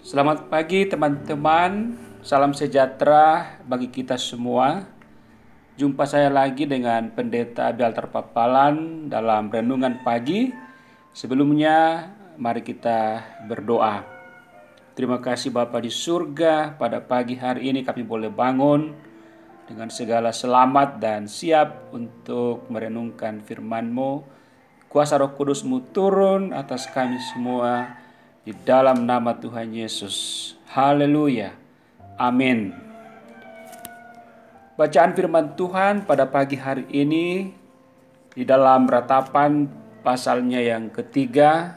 Selamat pagi teman-teman, salam sejahtera bagi kita semua. Jumpa saya lagi dengan Pendeta Abial Terpapalan dalam Renungan Pagi. Sebelumnya mari kita berdoa. Terima kasih Bapa di surga, pada pagi hari ini kami boleh bangun dengan segala selamat dan siap untuk merenungkan firman-Mu. Kuasa Roh Kudus-Mu turun atas kami semua di dalam nama Tuhan Yesus. Haleluya. Amin. Bacaan firman Tuhan pada pagi hari ini di dalam ratapan pasalnya yang ketiga,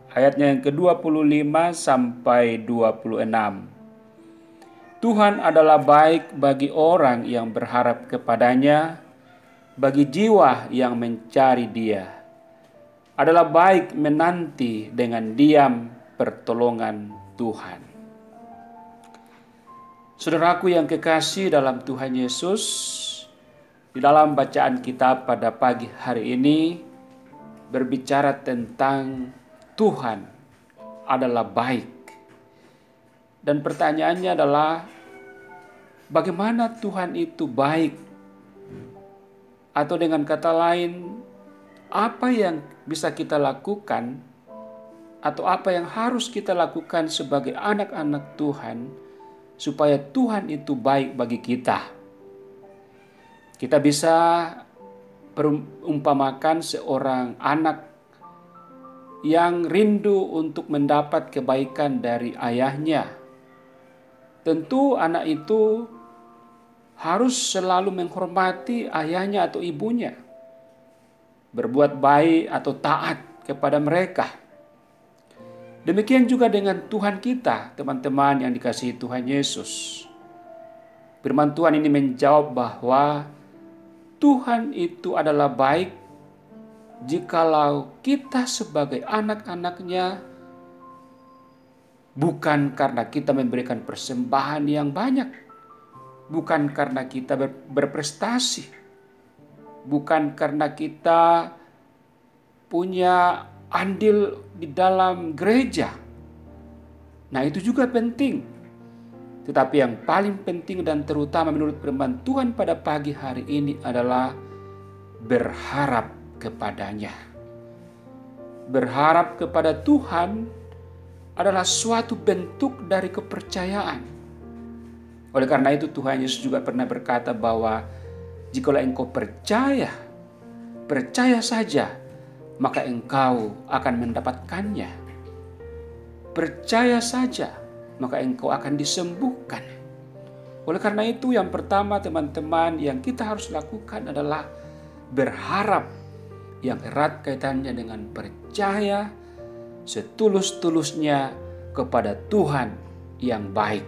ayatnya yang ke-25 sampai 26. Tuhan adalah baik bagi orang yang berharap kepadanya, bagi jiwa yang mencari Dia. Adalah baik menanti dengan diam pertolongan Tuhan. Saudaraku yang kekasih dalam Tuhan Yesus, di dalam bacaan kita pada pagi hari ini berbicara tentang Tuhan adalah baik. Dan pertanyaannya adalah, bagaimana Tuhan itu baik? Atau dengan kata lain, apa yang bisa kita lakukan atau apa yang harus kita lakukan sebagai anak-anak Tuhan supaya Tuhan itu baik bagi kita? Kita bisa perumpamakan seorang anak yang rindu untuk mendapat kebaikan dari ayahnya. Tentu anak itu harus selalu menghormati ayahnya atau ibunya, berbuat baik atau taat kepada mereka. Demikian juga dengan Tuhan kita, teman-teman yang dikasihi Tuhan Yesus. Firman Tuhan ini menjawab bahwa Tuhan itu adalah baik jikalau kita sebagai anak-anaknya, bukan karena kita memberikan persembahan yang banyak, bukan karena kita berprestasi, bukan karena kita punya andil di dalam gereja. Nah, itu juga penting. Tetapi yang paling penting dan terutama menurut firman Tuhan pada pagi hari ini adalah berharap kepadanya. Berharap kepada Tuhan adalah suatu bentuk dari kepercayaan. Oleh karena itu Tuhan Yesus juga pernah berkata bahwa jikalau engkau percaya saja, maka engkau akan mendapatkannya. Percaya saja, maka engkau akan disembuhkan. Oleh karena itu yang pertama teman-teman yang kita harus lakukan adalah berharap, yang erat kaitannya dengan percaya setulus-tulusnya kepada Tuhan yang baik.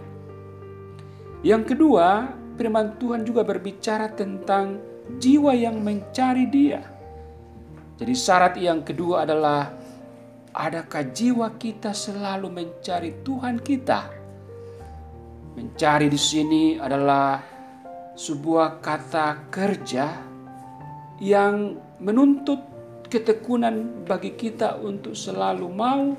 Yang kedua, firman Tuhan juga berbicara tentang jiwa yang mencari Dia. Jadi syarat yang kedua adalah, adakah jiwa kita selalu mencari Tuhan kita? Mencari di sini adalah sebuah kata kerja yang menuntut ketekunan bagi kita untuk selalu mau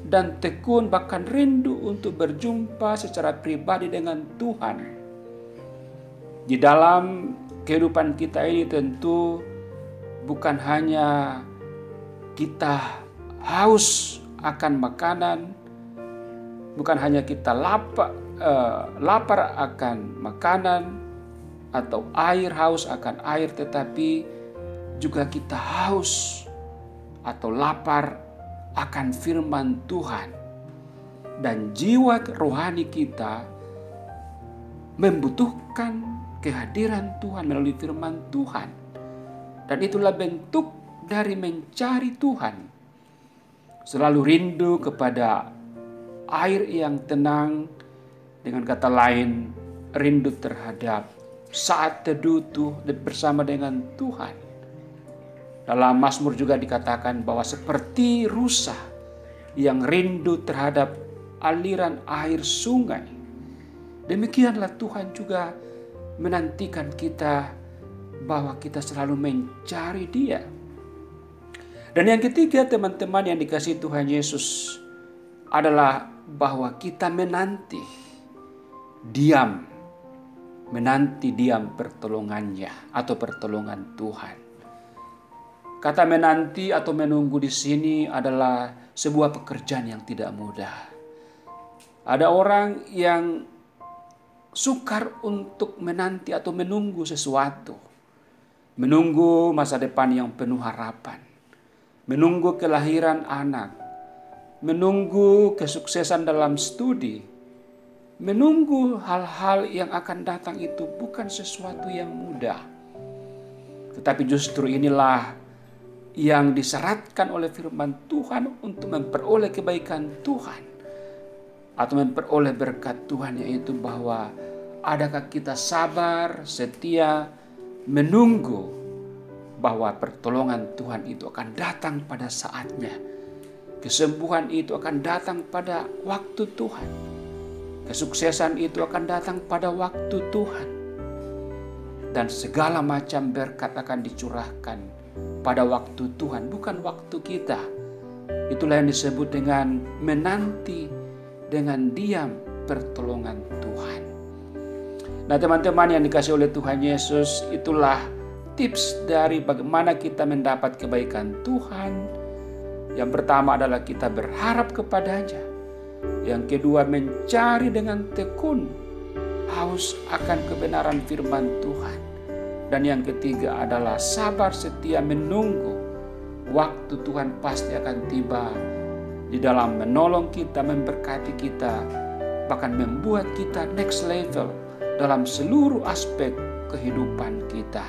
dan tekun, bahkan rindu untuk berjumpa secara pribadi dengan Tuhan. Di dalam kehidupan kita ini tentu bukan hanya kita haus akan makanan, bukan hanya kita lapar akan makanan atau haus akan air, tetapi juga kita haus atau lapar akan firman Tuhan. Dan jiwa rohani kita membutuhkan kehadiran Tuhan melalui firman Tuhan. Dan itulah bentuk dari mencari Tuhan. Selalu rindu kepada air yang tenang. Dengan kata lain, rindu terhadap saat teduh bersama dengan Tuhan. Dalam Mazmur juga dikatakan bahwa seperti rusa yang rindu terhadap aliran air sungai, demikianlah Tuhan juga menantikan kita bahwa kita selalu mencari Dia. Dan yang ketiga teman-teman yang dikasihi Tuhan Yesus, adalah bahwa kita menanti diam pertolongannya atau pertolongan Tuhan. Kata menanti atau menunggu di sini adalah sebuah pekerjaan yang tidak mudah. Ada orang yang sukar untuk menanti atau menunggu sesuatu. Menunggu masa depan yang penuh harapan. Menunggu kelahiran anak. Menunggu kesuksesan dalam studi. Menunggu hal-hal yang akan datang itu bukan sesuatu yang mudah. Tetapi justru inilah yang disyaratkan oleh firman Tuhan untuk memperoleh kebaikan Tuhan. Atau memperoleh berkat Tuhan, yaitu bahwa adakah kita sabar, setia, menunggu bahwa pertolongan Tuhan itu akan datang pada saatnya. Kesembuhan itu akan datang pada waktu Tuhan. Kesuksesan itu akan datang pada waktu Tuhan. Dan segala macam berkat akan dicurahkan pada waktu Tuhan, bukan waktu kita. Itulah yang disebut dengan menanti dengan diam pertolongan Tuhan. Nah teman-teman yang dikasih oleh Tuhan Yesus, itulah tips dari bagaimana kita mendapat kebaikan Tuhan. Yang pertama adalah kita berharap kepadanya. Yang kedua, mencari dengan tekun haus akan kebenaran firman Tuhan. Dan yang ketiga adalah sabar setia menunggu waktu Tuhan pasti akan tiba di dalam menolong kita, memberkati kita, bahkan membuat kita next level dalam seluruh aspek kehidupan kita.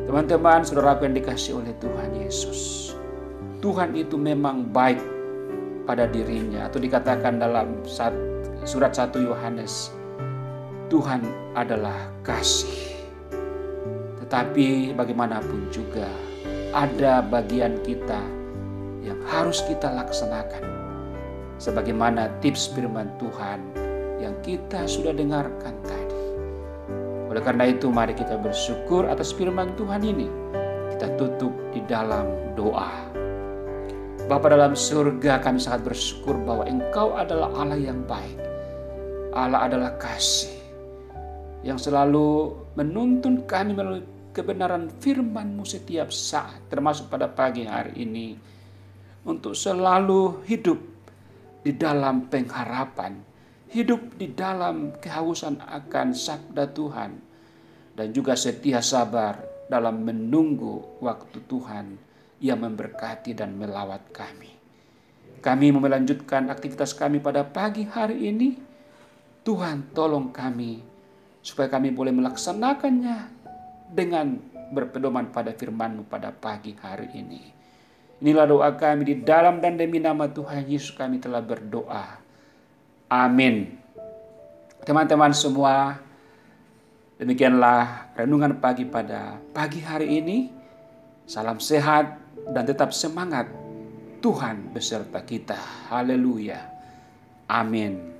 Teman-teman, saudaraku yang dikasih oleh Tuhan Yesus, Tuhan itu memang baik pada dirinya, atau dikatakan dalam surat 1 Yohanes, Tuhan adalah kasih. Tetapi bagaimanapun juga ada bagian kita yang harus kita laksanakan. Sebagaimana tips firman Tuhan yang kita sudah dengarkan tadi. Oleh karena itu mari kita bersyukur atas firman Tuhan ini. Kita tutup di dalam doa. Bapa dalam surga, kami sangat bersyukur bahwa Engkau adalah Allah yang baik. Allah adalah kasih yang selalu menuntun kami melalui kebenaran firman-Mu setiap saat, termasuk pada pagi hari ini, untuk selalu hidup di dalam pengharapan, hidup di dalam kehausan akan sabda Tuhan, dan juga setia sabar dalam menunggu waktu Tuhan yang memberkati dan melawat kami. Kami mau melanjutkan aktivitas kami pada pagi hari ini. Tuhan tolong kami supaya kami boleh melaksanakannya dengan berpedoman pada firman-Mu pada pagi hari ini. Inilah doa kami di dalam dan demi nama Tuhan Yesus kami telah berdoa. Amin. Teman-teman semua, demikianlah renungan pagi pada pagi hari ini. Salam sehat dan tetap semangat. Tuhan beserta kita. Haleluya. Amin.